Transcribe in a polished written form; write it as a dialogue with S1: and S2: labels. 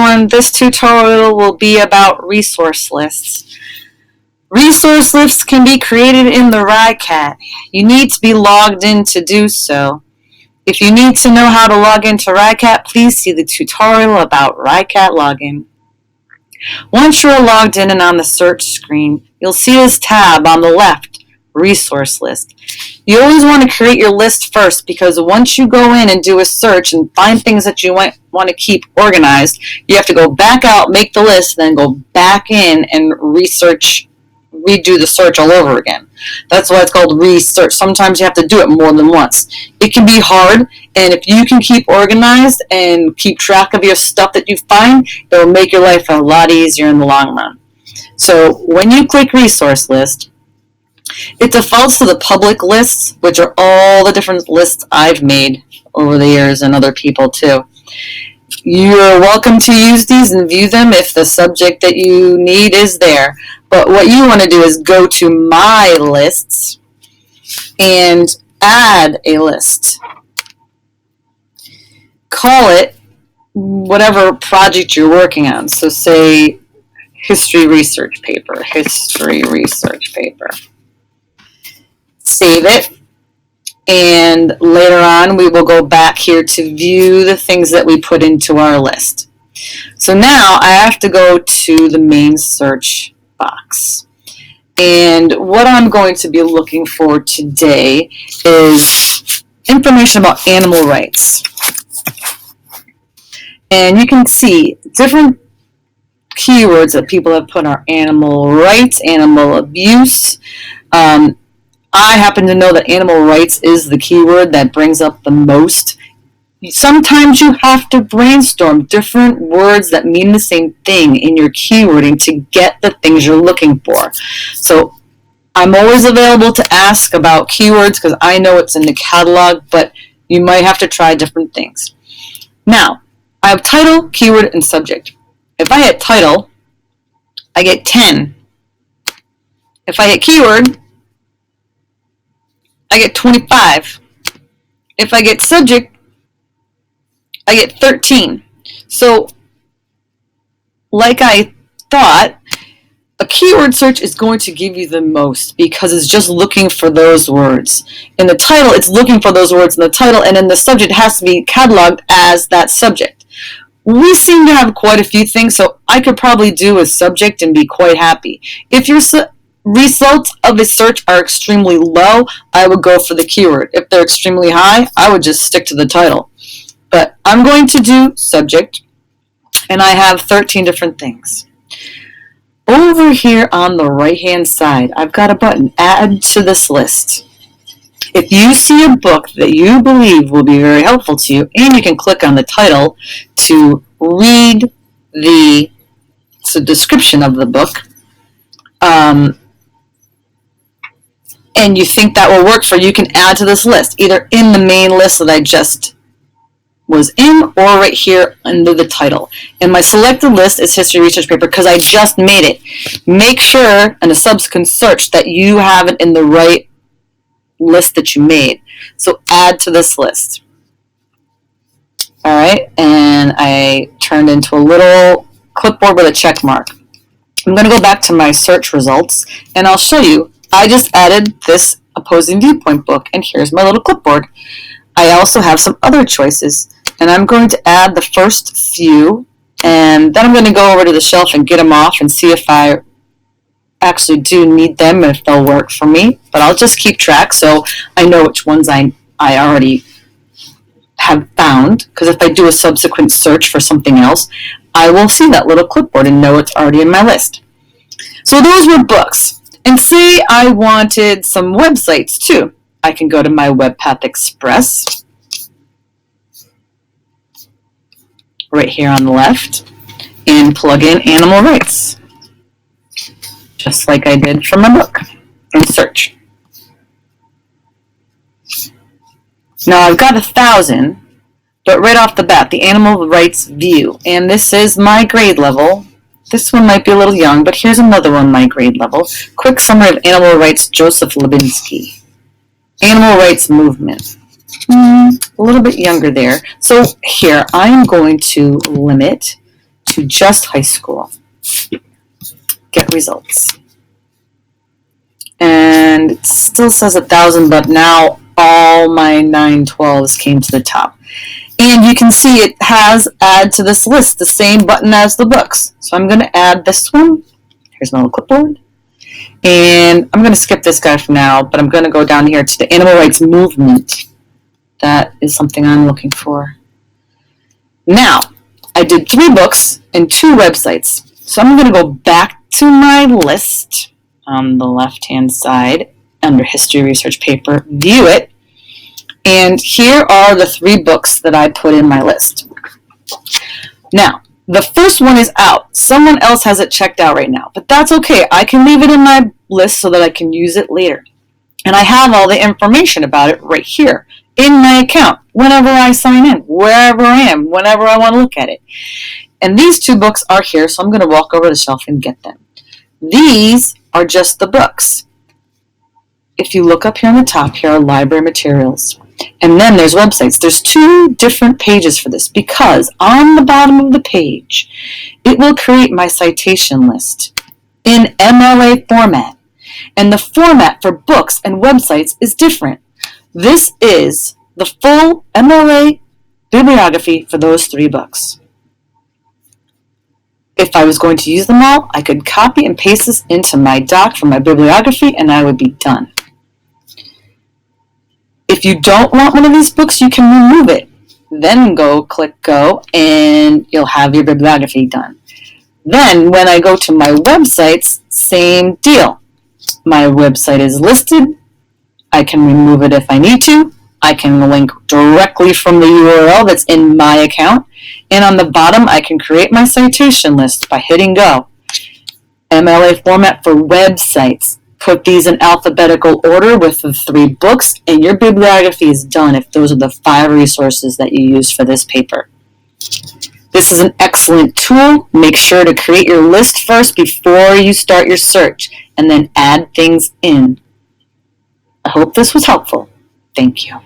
S1: everyone. This tutorial will be about resource lists. Resource lists can be created in the RICAT. You need to be logged in to do so. If you need to know how to log into RICAT, please see the tutorial about RICAT login. Once you're logged in and on the search screen, you'll see this tab on the left, Resource List. You always want to create your list first because once you go in and do a search and find things that you want to keep organized, you have to go back out, make the list, then go back in and redo the search all over again. That's why it's called research. Sometimes you have to do it more than once. It can be hard, and if you can keep organized and keep track of your stuff that you find, it will make your life a lot easier in the long run. So when you click Resource List, it defaults to the public lists, which are all the different lists I've made over the years and other people too. You're welcome to use these and view them if the subject that you need is there. But what you want to do is go to My Lists and add a list. Call it whatever project you're working on. So say history research paper. Save it, and later on we will go back here to view the things that we put into our list. So now I have to go to the main search box, and what I'm going to be looking for today is information about animal rights. And you can see different keywords that people have put are animal rights, animal abuse. I happen to know that animal rights is the keyword that brings up the most. Sometimes you have to brainstorm different words that mean the same thing in your keywording to get the things you're looking for. So I'm always available to ask about keywords because I know it's in the catalog, but you might have to try different things. Now, I have title, keyword, and subject. If I hit title, I get 10. If I hit keyword, I get 25. If I get subject, I get 13. So, like I thought, a keyword search is going to give you the most because it's just looking for those words. In the title, it's looking for those words in the title, and in the subject, it has to be cataloged as that subject. We seem to have quite a few things, so I could probably do a subject and be quite happy. If your results of a search are extremely low, I would go for the keyword. If they're extremely high, I would just stick to the title. But I'm going to do subject, and I have 13 different things. Over here on the right-hand side, I've got a button, Add to this list. If you see a book that you believe will be very helpful to you, and you can click on the title to read the description of the book, and you think that will work for you, you can add to this list, either in the main list that I just was in or right here under the title. And my selected list is history research paper because I just made it. Make sure in a subsequent search that you have it in the right list that you made. So add to this list. Alright, and I turned into a little clipboard with a check mark. I'm going to go back to my search results and I'll show you. I just added this opposing viewpoint book, and here's my little clipboard. I also have some other choices, and I'm going to add the first few, and then I'm going to go over to the shelf and get them off and see if I actually do need them and if they'll work for me. But I'll just keep track so I know which ones I already have found, because if I do a subsequent search for something else, I will see that little clipboard and know it's already in my list. So those were books. And say I wanted some websites too. I can go to my WebPath Express, right here on the left, and plug in animal rights, just like I did for my book, and search. Now I've got 1,000, but right off the bat, the animal rights view, and this is my grade level. This one might be a little young, but here's another one, my grade level. Quick summary of animal rights, Joseph Libinsky. Animal rights movement. A little bit younger there. So here, I'm going to limit to just high school. Get results. And it still says 1,000, but now all my 912s came to the top. And you can see it has add to this list, the same button as the books. So I'm going to add this one. Here's my little clipboard. And I'm going to skip this guy for now, but I'm going to go down here to the animal rights movement. That is something I'm looking for. Now, I did 3 books and 2 websites. So I'm going to go back to my list on the left-hand side under History Research Paper, view it, and here are the 3 books that I put in my list. Now, the first one is out. Someone else has it checked out right now, but that's okay. I can leave it in my list so that I can use it later. And I have all the information about it right here in my account, whenever I sign in, wherever I am, whenever I want to look at it. And these 2 books are here, so I'm going to walk over the shelf and get them. These are just the books. If you look up here on the top, here are library materials. And then there's websites. There's 2 different pages for this because on the bottom of the page, it will create my citation list in MLA format. And the format for books and websites is different. This is the full MLA bibliography for those 3 books. If I was going to use them all, I could copy and paste this into my doc for my bibliography and I would be done. If you don't want one of these books, you can remove it. Then click go, and you'll have your bibliography done. Then when I go to my websites, same deal. My website is listed. I can remove it if I need to. I can link directly from the URL that's in my account. And on the bottom, I can create my citation list by hitting go. MLA format for websites. Put these in alphabetical order with the 3 books, and your bibliography is done if those are the 5 resources that you use for this paper. This is an excellent tool. Make sure to create your list first before you start your search, and then add things in. I hope this was helpful. Thank you.